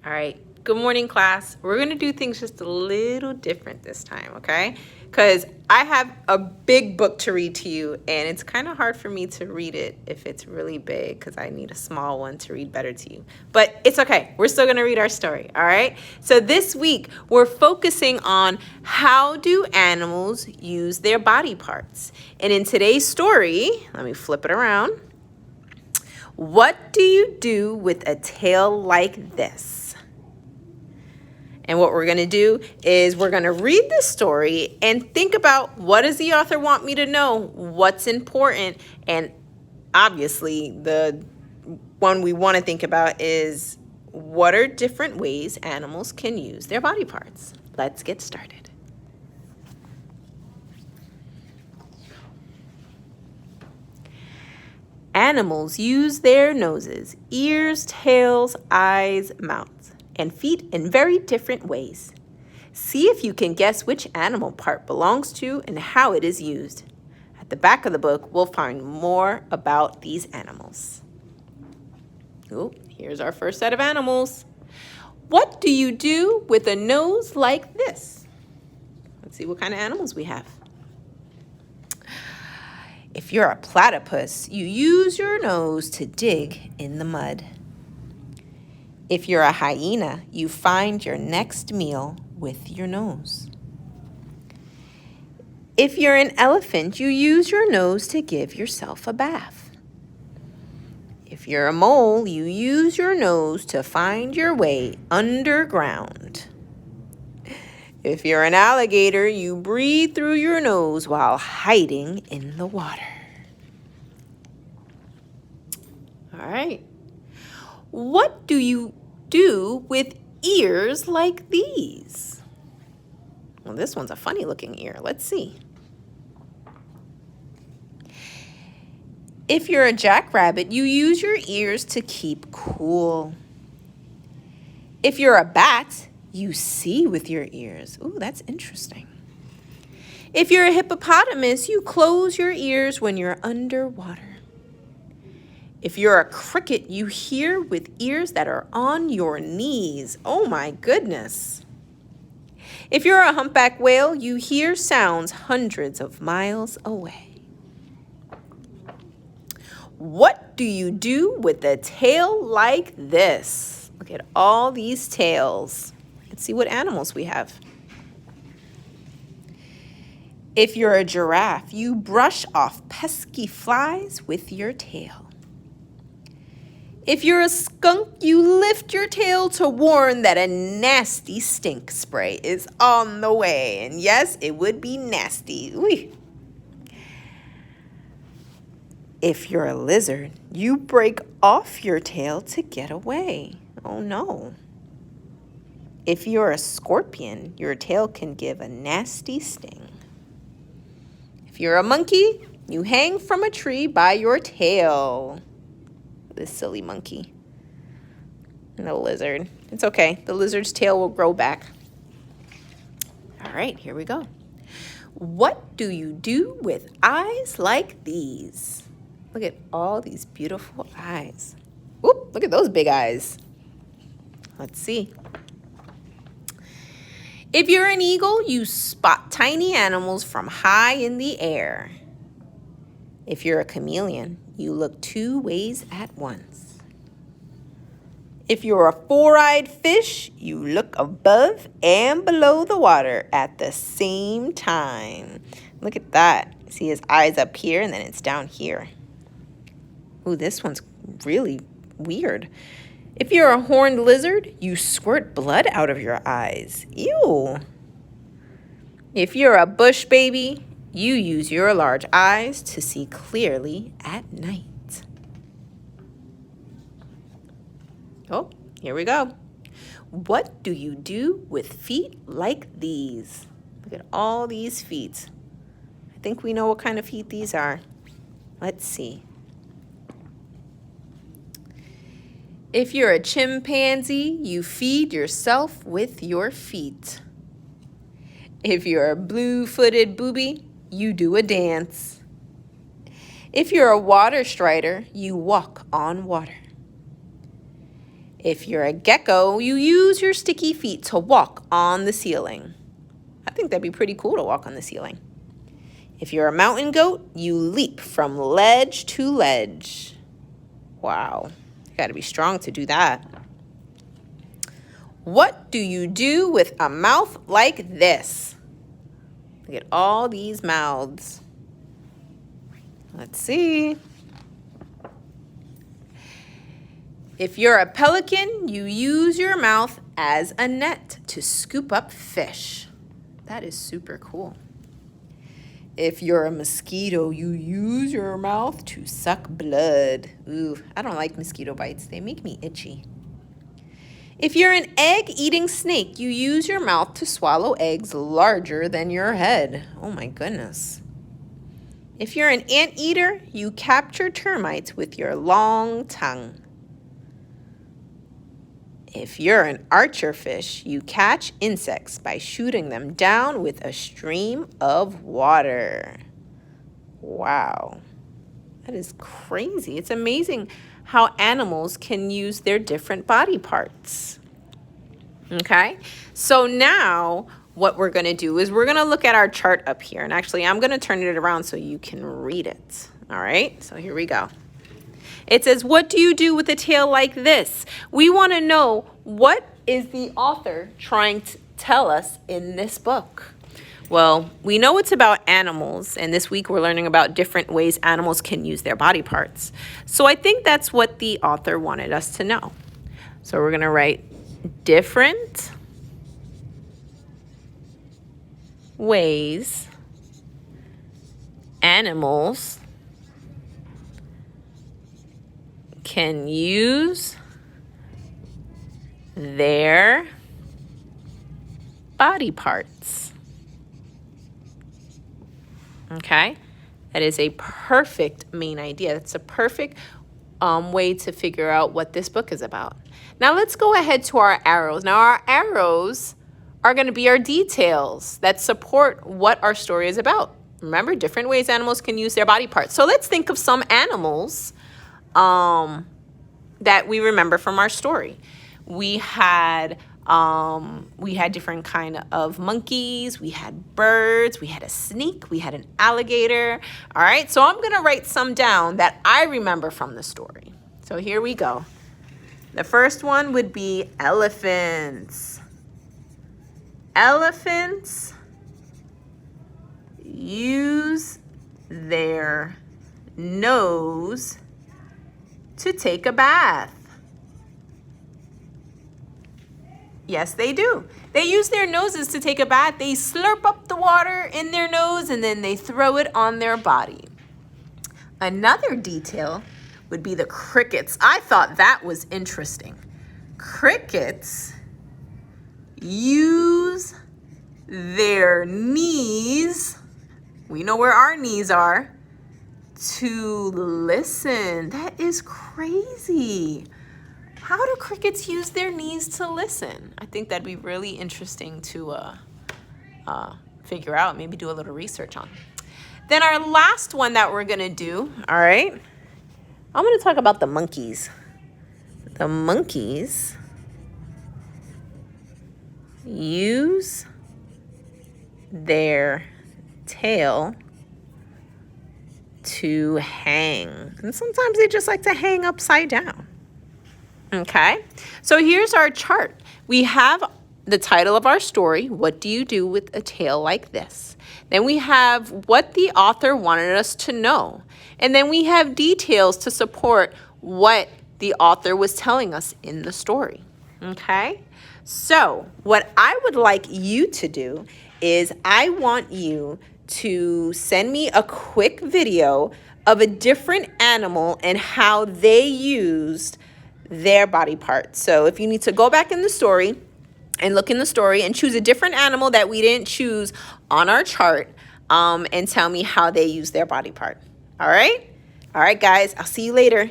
All right. Good morning, class. We're going to do things just a little different this time, okay? Because I have a big book to read to you, and it's kind of hard for me to read it if it's really big because I need a small one to read better to you. But it's okay. We're still going to read our story, all right? So this week, we're focusing on how do animals use their body parts. And in today's story, let me flip it around. What do you do with a tail like this? And what we're going to do is we're going to read the story and think about what does the author want me to know, what's important, and obviously the one we want to think about is what are different ways animals can use their body parts. Let's get started. Animals use their noses, ears, tails, eyes, mouths, and feet in very different ways. See if you can guess which animal part belongs to and how it is used. At the back of the book, we'll find more about these animals. Oh, here's our first set of animals. What do you do with a nose like this? Let's see what kind of animals we have. If you're a platypus, you use your nose to dig in the mud. If you're a hyena, you find your next meal with your nose. If you're an elephant, you use your nose to give yourself a bath. If you're a mole, you use your nose to find your way underground. If you're an alligator, you breathe through your nose while hiding in the water. All right. What do you do with ears like these? Well, this one's a funny looking ear. Let's see. If you're a jackrabbit, you use your ears to keep cool. If you're a bat, you see with your ears. Ooh, that's interesting. If you're a hippopotamus, you close your ears when you're underwater. If you're a cricket, you hear with ears that are on your knees. Oh my goodness. If you're a humpback whale, you hear sounds hundreds of miles away. What do you do with a tail like this? Look at all these tails. Let's see what animals we have. If you're a giraffe, you brush off pesky flies with your tail. If you're a skunk, you lift your tail to warn that a nasty stink spray is on the way. And yes, it would be nasty. Ooh. If you're a lizard, you break off your tail to get away. Oh no. If you're a scorpion, your tail can give a nasty sting. If you're a monkey, you hang from a tree by your tail. This silly monkey. And the lizard. It's okay. The lizard's tail will grow back. All right, here we go. What do you do with eyes like these? Look at all these beautiful eyes. Whoop, look at those big eyes. Let's see. If you're an eagle, you spot tiny animals from high in the air. If you're a chameleon, you look two ways at once. If you're a four-eyed fish, you look above and below the water at the same time. Look at that. See his eyes up here and then it's down here. Ooh, this one's really weird. If you're a horned lizard, you squirt blood out of your eyes. Ew. If you're a bush baby, you use your large eyes to see clearly at night. Oh, here we go. What do you do with feet like these? Look at all these feet. I think we know what kind of feet these are. Let's see. If you're a chimpanzee, you feed yourself with your feet. If you're a blue-footed booby, you do a dance. If you're a water strider, you walk on water. If you're a gecko, you use your sticky feet to walk on the ceiling. I think that'd be pretty cool to walk on the ceiling. If you're a mountain goat, you leap from ledge to ledge. Wow, you gotta be strong to do that. What do you do with a mouth like this? Look at all these mouths. Let's see. If you're a pelican, you use your mouth as a net to scoop up fish. That is super cool. If you're a mosquito, you use your mouth to suck blood. Ooh, I don't like mosquito bites. They make me itchy. If you're an egg-eating snake, you use your mouth to swallow eggs larger than your head. Oh my goodness. If you're an anteater, you capture termites with your long tongue. If you're an archer fish, you catch insects by shooting them down with a stream of water. Wow, that is crazy. It's amazing how animals can use their different body parts. Okay, so now what we're gonna do is we're gonna look at our chart up here. And actually, I'm gonna turn it around so you can read it. All right, so here we go. It says, what do you do with a tale like this? We want to know, what is the author trying to tell us in this book? Well, we know it's about animals, and this week we're learning about different ways animals can use their body parts. So I think that's what the author wanted us to know. So we're going to write different ways animals can use their body parts. Okay, that is a perfect main idea. That's a perfect way to figure out what this book is about. Now let's go ahead to our arrows. Now our arrows are going to be our details that support what our story is about. Remember, different ways animals can use their body parts. So let's think of some animals that we remember from our story. We had different kind of monkeys, we had birds, we had a snake, we had an alligator. All right, so I'm gonna write some down that I remember from the story. So here we go. The first one would be elephants. Elephants use their nose to take a bath. Yes, they do. They use their noses to take a bath. They slurp up the water in their nose and then they throw it on their body. Another detail would be the crickets. I thought that was interesting. Crickets use their knees, we know where our knees are, to listen. That is crazy. How do crickets use their knees to listen? I think that'd be really interesting to figure out, maybe do a little research on. Then our last one that we're gonna do, all right, I'm gonna talk about the monkeys. The monkeys use their tail to hang. And sometimes they just like to hang upside down. Okay, so here's our chart. We have the title of our story, What Do You Do with a Tale Like This? Then we have what the author wanted us to know. And then we have details to support what the author was telling us in the story. Okay, so what I would like you to do is I want you to send me a quick video of a different animal and how they used their body parts. So if you need to go back in the story and look in the story and choose a different animal that we didn't choose on our chart, and tell me how they use their body part. All right? All right, guys, I'll see you later.